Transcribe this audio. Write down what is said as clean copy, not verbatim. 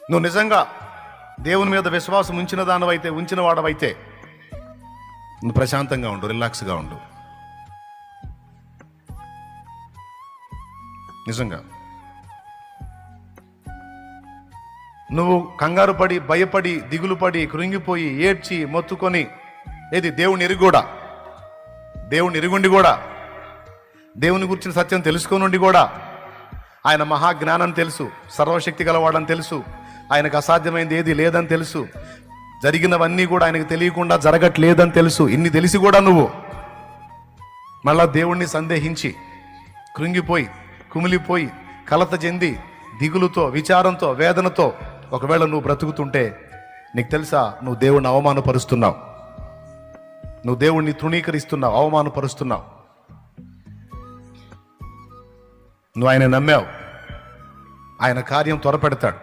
నువ్వు నిజంగా దేవుని మీద విశ్వాసం ఉంచిన దానివైతే, ఉంచిన వాడవైతే నువ్వు ప్రశాంతంగా ఉండు, రిలాక్స్గా ఉండు. నిజంగా నువ్వు కంగారు పడి, భయపడి, దిగులు పడి, కృంగిపోయి, ఏడ్చి, మొత్తుకొని, ఏది దేవుని ఎరుగుండి కూడా, దేవుని గురించిన సత్యం తెలుసుకోనుండి కూడా, ఆయన మహాజ్ఞానం తెలుసు, సర్వశక్తి గలవాడని తెలుసు, ఆయనకు అసాధ్యమైనది ఏది లేదని తెలుసు, జరిగినవన్నీ కూడా ఆయనకు తెలియకుండా జరగట్లేదని తెలుసు. ఇన్ని తెలిసి కూడా నువ్వు మళ్ళా దేవుణ్ణి సందేహించి, కృంగిపోయి, కుమిలిపోయి, కలత చెంది, దిగులుతో, విచారంతో, వేదనతో ఒకవేళ నువ్వు బ్రతుకుతుంటే నీకు తెలుసా, నువ్వు దేవుణ్ణి అవమానపరుస్తున్నావు, నువ్వు దేవుణ్ణి తృణీకరిస్తున్నావు, అవమానపరుస్తున్నావు. నువ్వు ఆయన నమ్మావు, ఆయన కార్యం త్వరపెడతాడు.